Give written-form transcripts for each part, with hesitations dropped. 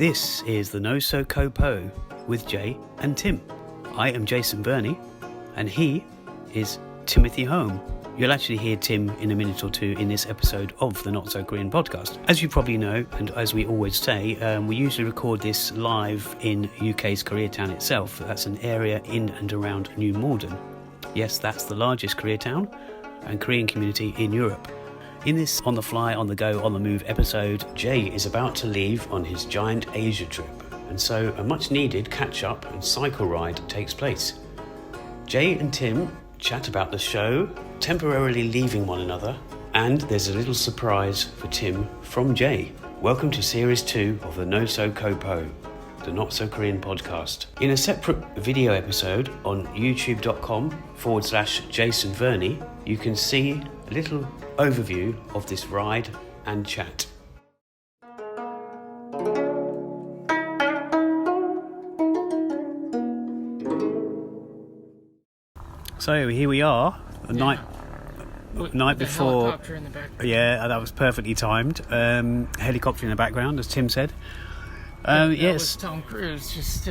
This is the NoSoKoPo with Jay and Tim. I am Jason Verney, and he is Timothy Home. You'll actually hear Tim in a minute or two in this episode of the Not So Korean podcast. As you probably know, and as we always say, we usually record this live in UK's KoreaTown itself. That's an area in and around New Malden. Yes, that's the largest Koreatown and Korean community in Europe. In this on the fly, on the go, on the move episode, Jay is about to leave on his giant Asia trip, and so a much needed catch up and cycle ride takes place. Jay and Tim chat about the show, temporarily leaving one another, and there's a little surprise for Tim from Jay. Welcome to Series 2 of the NoSoKoPo, the Not So Korean podcast. In a separate video episode on youtube.com/Jason Verney, you can see a little overview of this ride and chat. So here we are, the night before. Helicopter in the background. Yeah, that was perfectly timed. Helicopter in the background, as Tim said. That yes. was Tom Cruise just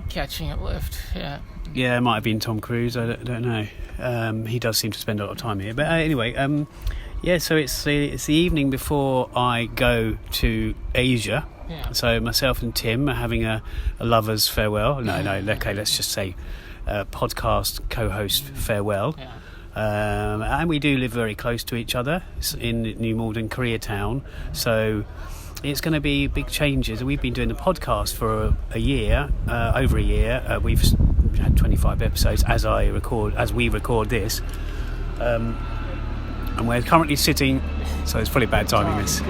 catching a lift. Yeah, it might have been Tom Cruise. I don't know. He does seem to spend a lot of time here. But anyway, so it's the evening before I go to Asia. Yeah. So myself and Tim are having a lover's farewell. No, okay, let's just say podcast co-host farewell. Yeah. And we do live very close to each other in New Malden, KoreaTown. So it's going to be big changes. We've been doing the podcast for a year, over a year. We've had 25 episodes as we record this. And we're currently sitting, so it's probably bad timing this.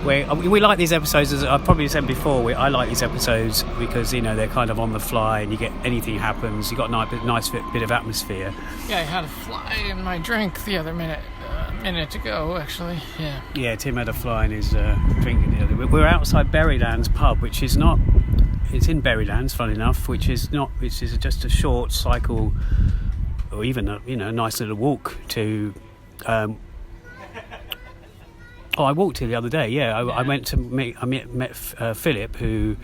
We like these episodes, as I've probably said before, I like these episodes because, they're kind of on the fly and you get anything happens, you got a nice bit of atmosphere. Yeah, I had a fly in my drink the other minute ago, actually. Yeah, Tim had a fly in his drink. We're outside Berrylands pub, which is not, it's in Berrylands, funny enough, which is just a short cycle, or even a nice little walk to. I walked here the other day. Yeah, I went to met Philip, who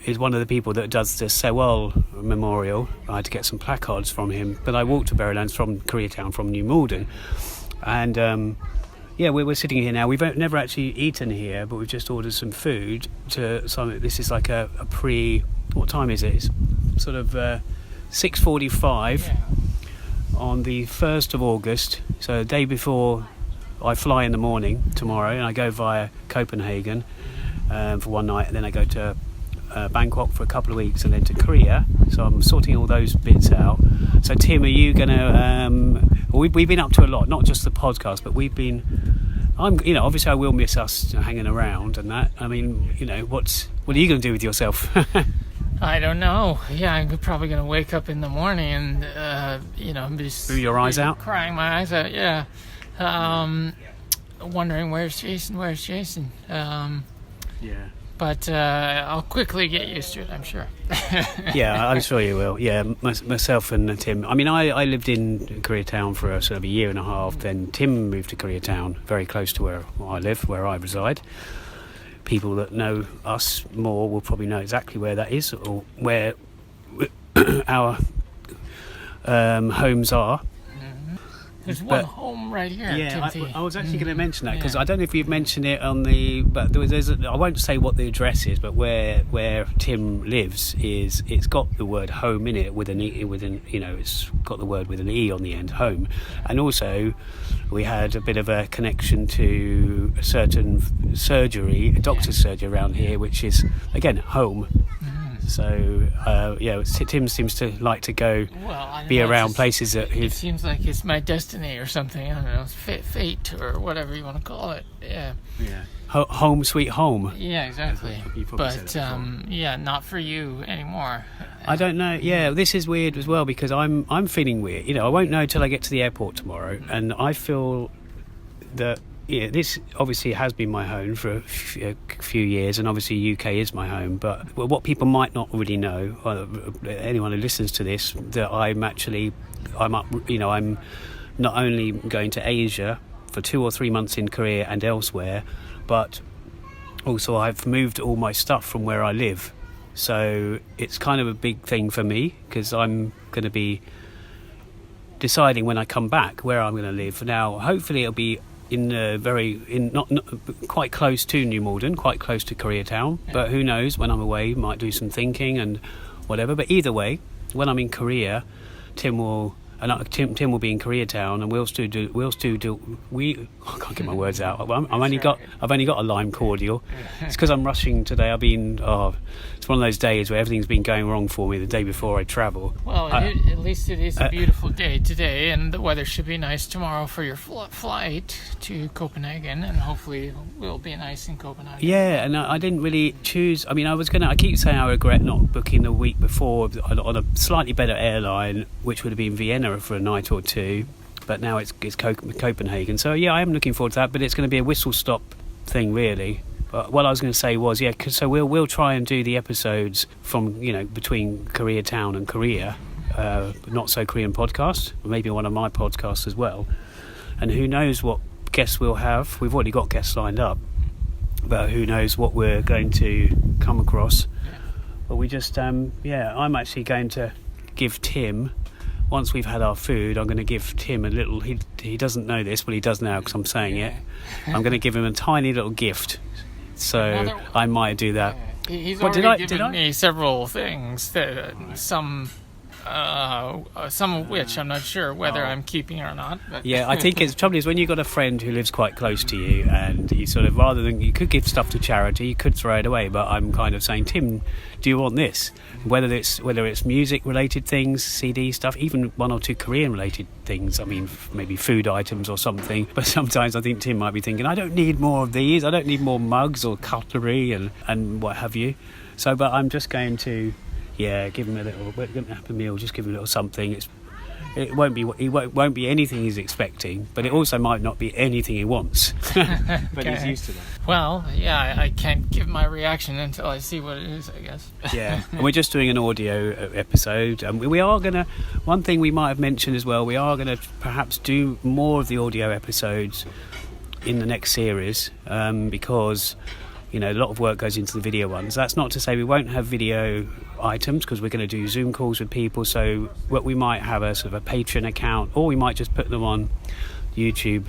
is one of the people that does the Sewol memorial. I had to get some placards from him, but I walked to Berrylands from Koreatown, from New Malden, and we're sitting here now. We've never actually eaten here, but we've just ordered some food. This is like a pre. What time is it? It's sort of 6:45 on the 1st of August. So the day before I fly in the morning tomorrow, and I go via Copenhagen for one night, and then I go to Bangkok for a couple of weeks, and then to Korea. So I'm sorting all those bits out. So Tim, are you going to? We've been up to a lot, not just the podcast, but we've been. Obviously I will miss us hanging around and that. I mean, what are you going to do with yourself? I don't know. Yeah, I'm probably going to wake up in the morning and just Boo your eyes out, crying my eyes out. Yeah. Wondering where's Jason. Yeah. But I'll quickly get used to it, I'm sure. Yeah, I'm sure you will. Yeah, myself and Tim. I mean, I lived in Koreatown for sort of a year and a half. Then Tim moved to Koreatown, very close to where I live, where I reside. People that know us more will probably know exactly where that is, or where our homes are. There's one home right here. Yeah, I was actually going to mention that because I don't know if you've mentioned it on the. But I won't say what the address is, but where Tim lives it's got the word home in it with an E, it's got the word with an E on the end, home, and also we had a bit of a connection to a certain doctor's surgery around here, which is again home. So Tim seems to like to go be around places that it seems like it's my destiny or something. I don't know, it's fate or whatever you want to call it. Yeah. Home sweet home. Yeah, exactly. But not for you anymore. I don't know. Yeah, this is weird as well because I'm feeling weird. I won't know till I get to the airport tomorrow, and I feel that. Yeah, this obviously has been my home for a few years, and obviously UK is my home. But what people might not really know, anyone who listens to this, that I'm not only going to Asia for 2 or 3 months in Korea and elsewhere, but also I've moved all my stuff from where I live, so it's kind of a big thing for me because I'm going to be deciding when I come back where I'm going to live. Now, hopefully it'll be not quite close to New Malden, quite close to Koreatown, but who knows, when I'm away might do some thinking and whatever. But either way, when I'm in Korea, Tim will be in Koreatown, and I can't get my words out. I've only got a lime cordial. It's because I'm rushing today. It's one of those days where everything's been going wrong for me the day before I travel. Well, at least it is a beautiful day today, and the weather should be nice tomorrow for your flight to Copenhagen, and hopefully it will be nice in Copenhagen. Yeah, and I didn't really choose. I mean, I keep saying I regret not booking the week before on a slightly better airline, which would have been Vienna for a night or two, but now it's Copenhagen. So yeah, I am looking forward to that, but it's going to be a whistle stop thing really. But what I was going to say was, so we'll try and do the episodes from, between Koreatown and Korea, Not So Korean podcast, maybe one of my podcasts as well. And who knows what guests we'll have. We've already got guests lined up, but who knows what we're going to come across. But we just, I'm actually going to give Tim, once we've had our food, I'm going to give Tim a little, he doesn't know this, but he does now because I'm saying it. I'm going to give him a tiny little gift. So I might do that. He's already given me several things, some of which I'm not sure whether I'm keeping or not. But. Yeah, I think the trouble is when you've got a friend who lives quite close to you, and you sort of, rather than, you could give stuff to charity, you could throw it away, but I'm kind of saying, Tim, do you want this? Whether it's music related things, CD stuff, even one or two Korean related things, I mean maybe food items or something, but sometimes I think Tim might be thinking, I don't need more of these, I don't need more mugs or cutlery and what have you. So but I'm just going to give him a little, we're going to have a meal, just give him a little something. It won't be anything he's expecting, but it also might not be anything he wants. But he's used to that. Well, yeah, I can't give my reaction until I see what it is, I guess. Yeah, and we're just doing an audio episode. We are going to, one thing we might have mentioned as well, we are going to perhaps do more of the audio episodes in the next series, because a lot of work goes into the video ones. That's not to say we won't have video items, because we're going to do Zoom calls with people. So what we might have a sort of a Patreon account, or we might just put them on YouTube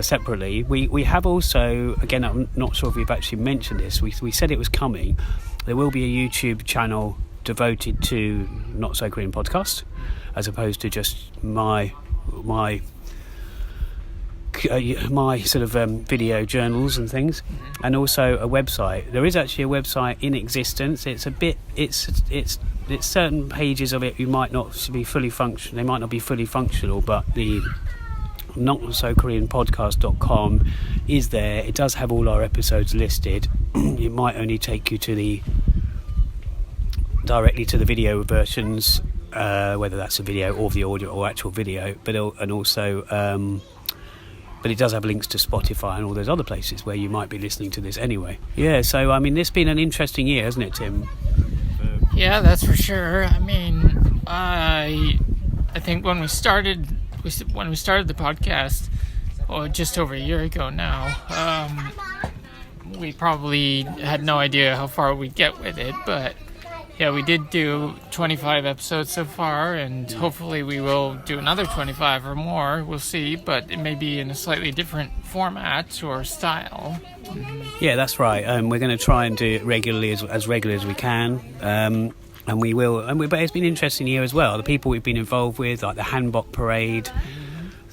separately. We have also, again, I'm not sure if we've actually mentioned this. We said it was coming. There will be a YouTube channel devoted to Not So Korean podcast, as opposed to just my sort of video journals and things, and also a website. There is actually a website in existence. It's certain pages of it you might not be fully functional. They might not be fully functional, but the NoSoKoPodcast.com is there. It does have all our episodes listed. It might only take you to directly to the video versions, whether that's a video or the audio or actual video, but it does have links to Spotify and all those other places where you might be listening to this anyway. Yeah, so I mean, it's been an interesting year, hasn't it, Tim? Yeah, that's for sure. I mean, I think when we started the podcast, just over a year ago now, we probably had no idea how far we'd get with it, but yeah, we did do 25 episodes so far, and hopefully we will do another 25 or more. We'll see, but it may be in a slightly different format or style. Yeah, that's right. We're going to try and do it regularly, as regularly as we can. And we will. But it's been an interesting year as well. The people we've been involved with, like the Hanbok Parade,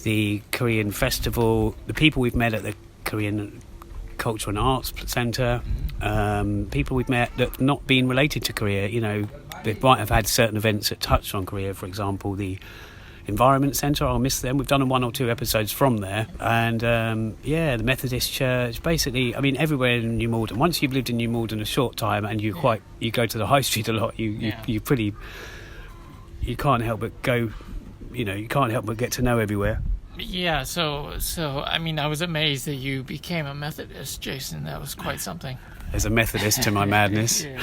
the Korean Festival, the people we've met at the Korean Culture and Arts Centre, people we've met that have not been related to Korea. They might have had certain events that touched on Korea, for example, the Environment Centre, I'll miss them. We've done 1 or 2 episodes from there. And the Methodist Church, basically, I mean, everywhere in New Malden. Once you've lived in New Malden a short time and you go to the high street a lot, you can't help but go, you can't help but get to know everywhere. Yeah, so I mean, I was amazed that you became a Methodist, Jason. That was quite something. There's a Methodist to my madness. Yeah.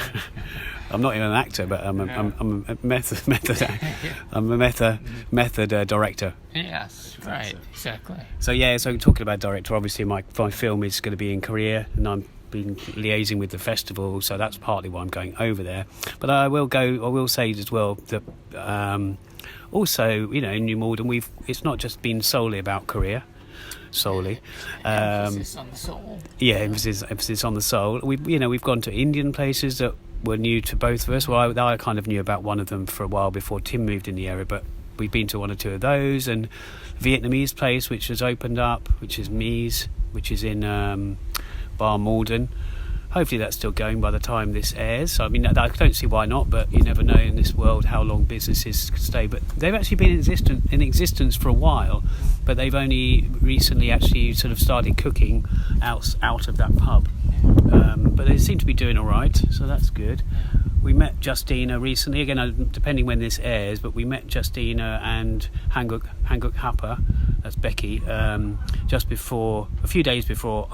I'm not even an actor, but I'm a method director. Yes, right, exactly. So talking about director, obviously my film is going to be in Korea, and I'm been liaising with the festival, so that's partly why I'm going over there. But I will say as well that also, in New Malden, it's not just been solely about Korea. Emphasis on the soul. Yeah, emphasis on the soul. We've gone to Indian places that were new to both of us. Well, I kind of knew about one of them for a while before Tim moved in the area, but we've been to one or two of those, and Vietnamese place which has opened up, which is Mies, which is in Bar Malden. Hopefully that's still going by the time this airs. I mean, I don't see why not, but you never know in this world how long businesses stay. But they've actually been in existence for a while, but they've only recently actually sort of started cooking out of that pub. But they seem to be doing all right, so that's good. We met Justina recently, again, depending when this airs, but we met Justina and Hanguk Hapa, that's Becky, just before, a few days before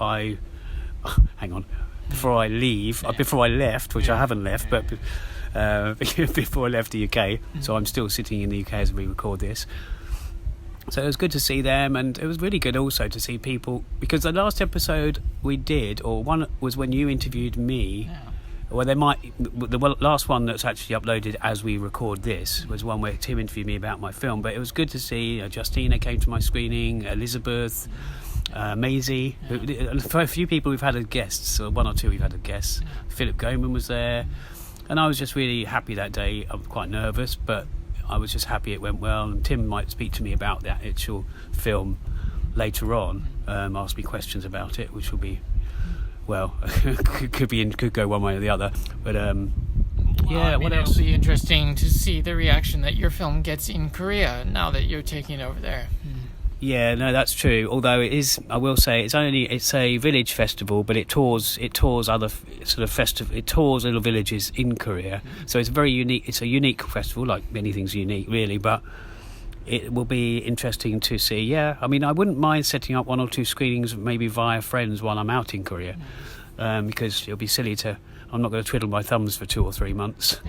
before I left, which I haven't left, but before I left the UK, so I'm still sitting in the UK as we record this. So it was good to see them, and it was really good also to see people, because the last episode we did, or one was when you interviewed me, well, the last one that's actually uploaded as we record this was one where Tim interviewed me about my film, but it was good to see Justina came to my screening, Elizabeth, Maisie, for a few people we've had as guests, or one or two we've had as guests. Philip Goman was there, and I was just really happy that day. I'm quite nervous, but I was just happy it went well, and Tim might speak to me about that actual film later on, ask me questions about it, which will be, well, could go one way or the other, but what else? It'll be interesting to see the reaction that your film gets in Korea now that you're taking over there. Yeah, no, that's true. Although it is, I will say, it's a village festival, but it tours other sort of it tours little villages in Korea. So it's very unique. It's a unique festival, like many things unique, really. But it will be interesting to see. Yeah, I mean, I wouldn't mind setting up one or two screenings, maybe via friends, while I'm out in Korea, because it'll be silly I'm not going to twiddle my thumbs for 2 or 3 months.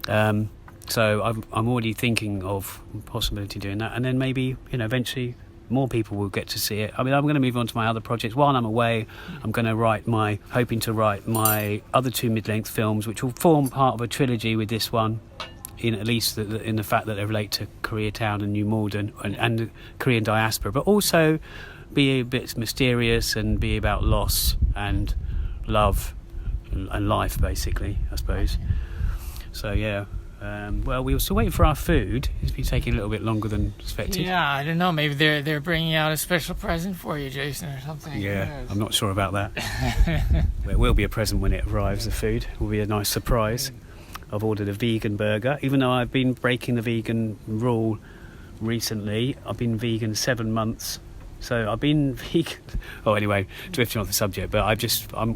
So I'm already thinking of possibility of doing that, and then maybe eventually more people will get to see it. I mean, I'm going to move on to my other projects. While I'm away, I'm going to hoping to write my other 2 mid-length films, which will form part of a trilogy with this one, at least in the fact that they relate to Koreatown and New Malden and the Korean diaspora, but also be a bit mysterious and be about loss and love and life, basically, I suppose. So, yeah. Well, we were still waiting for our food. It's been taking a little bit longer than expected. Yeah, I don't know. Maybe they're bringing out a special present for you, Jason, or something. Yeah, I'm not sure about that. Well, it will be a present when it arrives, the food. It will be a nice surprise. I've ordered a vegan burger, even though I've been breaking the vegan rule recently. I've been vegan 7 months. So I've been vegan. Oh, anyway, drifting off the subject. But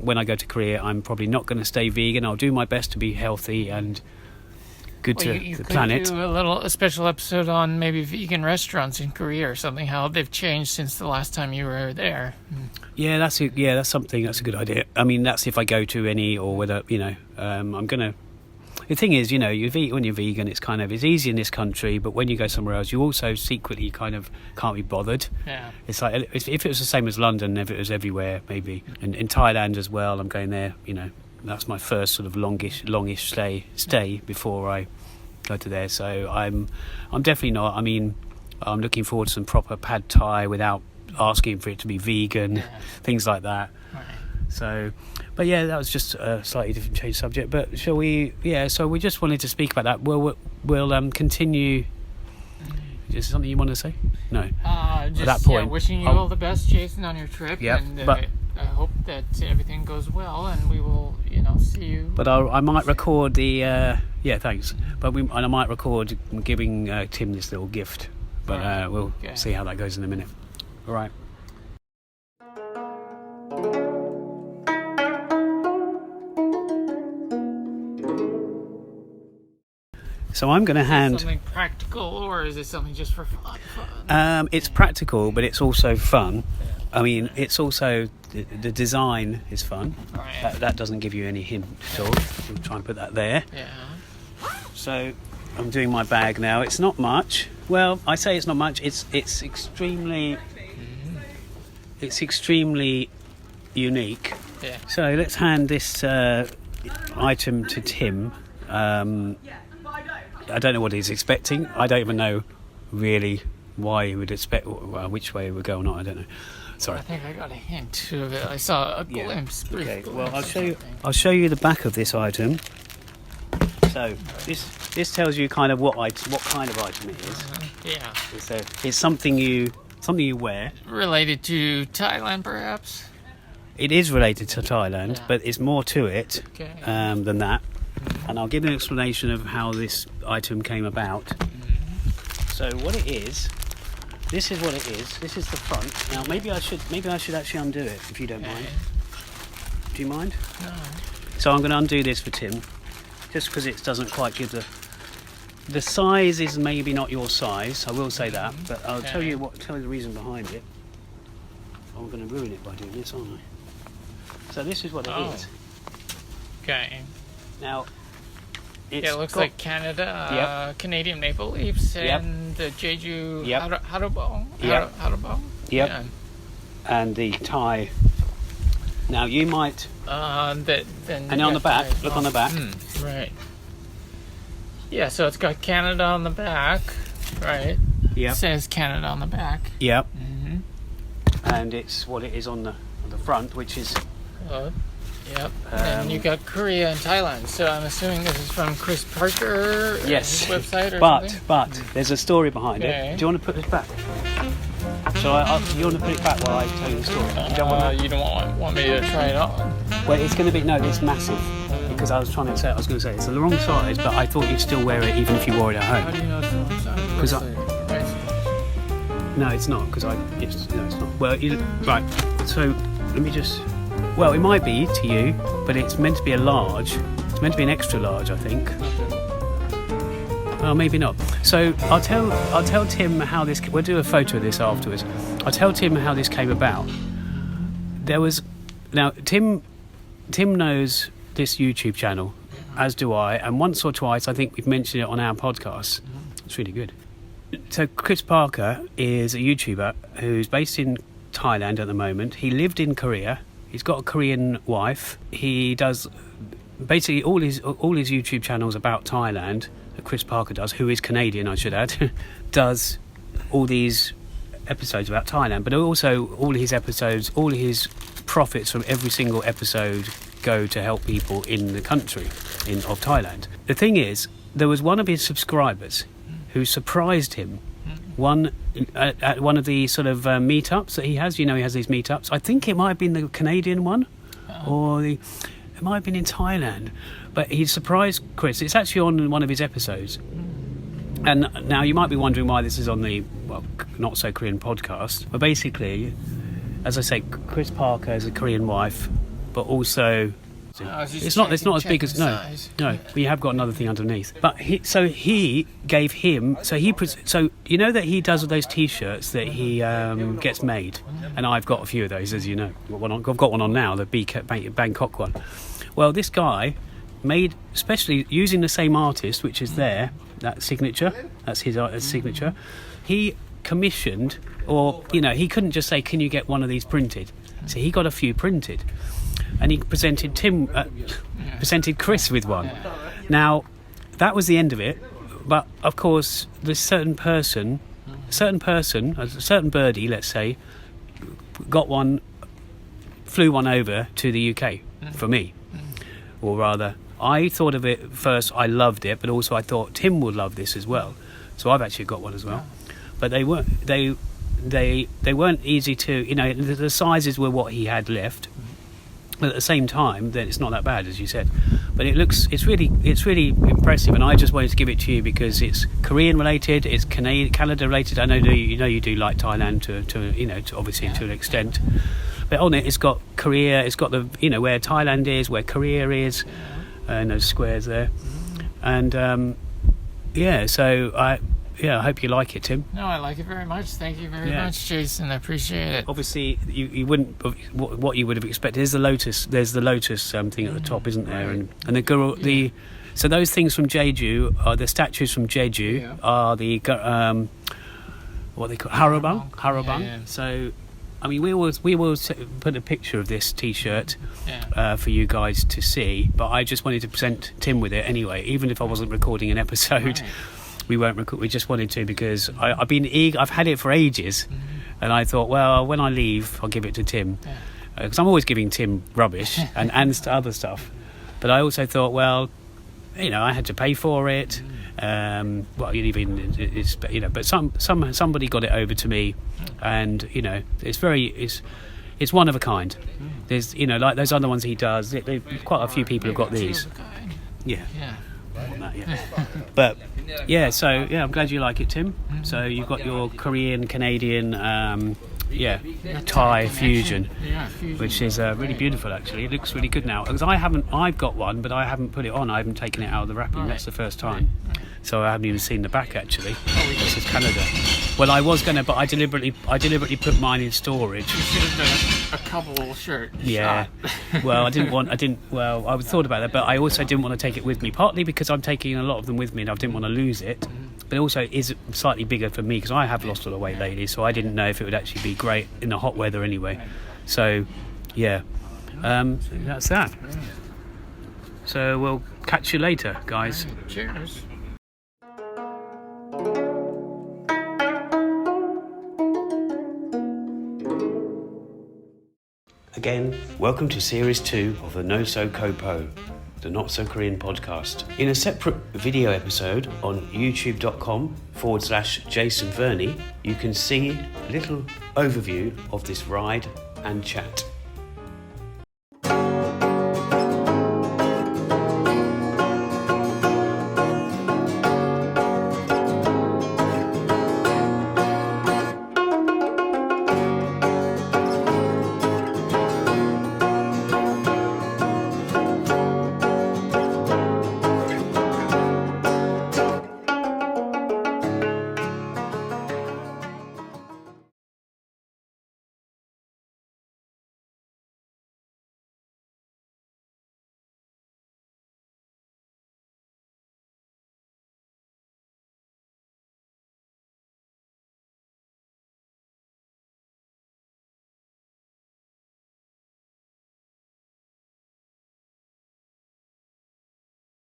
when I go to Korea, I'm probably not going to stay vegan. I'll do my best to be healthy and good to the planet. You could do a special episode on maybe vegan restaurants in Korea or something, how they've changed since the last time you were there. Yeah, that's something. That's a good idea. I mean, that's if I go to any, or whether I'm gonna. The thing is, when you're vegan, it's easy in this country, but when you go somewhere else, you also secretly kind of can't be bothered. Yeah. It's like if it was the same as London, if it was everywhere, maybe. And in Thailand as well, I'm going there. That's my first sort of longish stay before I go to there. So I'm definitely not. I mean, I'm looking forward to some proper pad thai without asking for it to be vegan, things like that. Right. So, but yeah, that was just a slightly different change subject. But shall we? Yeah. So we just wanted to speak about that. We'll continue. Is there something you want to say? No. At that point, wishing you all the best, Jason, on your trip. Yeah. And, I hope that everything goes well, and we will, see you. But I might record the. Thanks. But I might record giving Tim this little gift. But we'll see how that goes in a minute. All right. So I'm going to hand. Is it something practical, or is it something just for fun? It's practical, but it's also fun. I mean, it's also the design is fun. Right. That doesn't give you any hint at all. We'll try and put that there. Yeah. So I'm doing my bag now. It's not much. Well, I say it's not much. It's extremely unique. Yeah. So let's hand this item to Tim. I don't know what he's expecting. I don't even know really why he would expect, which way it would go or not. I don't know. Sorry. I think I got a hint of it. I saw a glimpse. Brief Okay. glimpse Well, of something. I'll show you the back of this item. So this tells you kind of what kind of item it is. Yeah. So it's something you wear. Related to Thailand, perhaps? It is related to Thailand, Yeah. but it's more to it Okay. than that. And I'll give you an explanation of how this item came about. So what it is, this is what it is. This is the front. Now maybe I should actually undo it if you don't mind. Do you mind? No. So I'm going to undo this for Tim, just because it doesn't quite give the size is maybe not your size. I will say that, but I'll tell you the reason behind it. I'm going to ruin it by doing this, aren't I? So this is what it is. Okay. Now, It looks like Canada, Canadian maple leaves, and the Jeju Harabo. Harabo. Yep. Yeah. And the Thai. Now you might. And on the back, look on the back. Right. Yeah, so it's got Canada on the back, right? Yep. It says Canada on the back. Yep. Mm-hmm. And it's what it is on the front, which is. Yep. And you got Korea and Thailand. So I'm assuming this is from Chris Parker. Yes. His website or something. But there's a story behind it. Do you want to put this back? So you want to put it back while I tell you the story? You don't want me to try it on? Well, it's going to be it's massive. Because I was going to say it's the wrong size, but I thought you'd still wear it even if you wore it at home. How do you know it's the wrong size? Because no, it's not. It's not. Well, right. So let me just. Well, it might be to you, but it's meant to be a large. It's meant to be an extra large, I think. Well, maybe not. So I'll tell Tim how this. We'll do a photo of this afterwards. I'll tell Tim how this came about. Tim knows this YouTube channel, as do I, and once or twice I think we've mentioned it on our podcast. It's really good. So Chris Parker is a YouTuber who's based in Thailand at the moment. He lived in Korea. He's got a Korean wife. He does basically all his YouTube channels about Thailand. Chris Parker does, who is Canadian, I should add, does all these episodes about Thailand. But also all his profits from every single episode go to help people in the country of Thailand. The thing is, there was one of his subscribers who surprised him. At one of the sort of meetups that he has. He has these meetups. I think it might have been the Canadian one, or it might have been in Thailand. But he surprised Chris. It's actually on one of his episodes. And now you might be wondering why this is on the Not So Korean podcast. But basically, as I say, Chris Parker has a Korean wife, but also. It's not as big as no. We have got another thing underneath. But he gave him. So you know that he does those T-shirts that he gets made, and I've got a few of those, as you know. I've got one on now, the Bangkok one. Well, this guy made, especially using the same artist, which is there, that signature. That's his signature. He commissioned, or he couldn't just say, "Can you get one of these printed?" So he got a few printed. And he presented Chris with one. Now, that was the end of it. But of course, this certain birdie, let's say, flew one over to the UK for me. Or rather, I thought of it first. I loved it, but also I thought Tim would love this as well. So I've actually got one as well. But they weren't easy to. The sizes were what he had left. But at the same time, then it's not that bad, as you said. But it's really impressive, and I just wanted to give it to you because it's Korean related, it's Canada related. I know you do like Thailand to obviously to an extent. But on it, it's got Korea, it's got the where Thailand is, where Korea is, and those squares there. And so I hope you like it, Tim. No, I like it very much. Thank you very much, Jason. I appreciate it. Obviously, you wouldn't. What you would have expected is the lotus. There's the lotus thing at the top, isn't there? Right. And the so those things from Jeju are the statues from Jeju are the what they call harabang. Yeah. So I mean, we will put a picture of this T-shirt Yeah. for you guys to see. But I just wanted to present Tim with it anyway, even if I wasn't recording an episode. Right. We won't record. We just wanted to because I've been eager. I've had it for ages, and I thought, well, when I leave, I'll give it to Tim because I'm always giving Tim rubbish and other stuff. But I also thought, well, you know, I had to pay for it. Well, it's you know, but somebody got it over to me, and you know, it's one of a kind. There's, you know, like those other ones he does. Quite a few people have got these. Yeah. Yeah. I want that, yeah. But yeah, so yeah, I'm glad you like it, Tim. So you've got your Korean, Canadian, Thai fusion, which is really beautiful. Actually, it looks really good now. Because I've got one, but I haven't put it on. I haven't taken it out of the wrapping. That's the first time. So I haven't even seen the back actually. This is Canada. Well, I was gonna, but I deliberately put mine in storage. You should have done a couple shirt. Yeah. Well, I thought about that, but I also didn't want to take it with me. Partly because I'm taking a lot of them with me, and I didn't want to lose it. But also, it is slightly bigger for me because I have lost a lot of weight lately, so I didn't know if it would actually be great in the hot weather anyway. So, yeah, that's that. So we'll catch you later, guys. Cheers. Again, welcome to Series 2 of the NoSoKoPo, the Not So Korean podcast. In a separate video episode on youtube.com/Jason Verney, you can see a little overview of this ride and chat.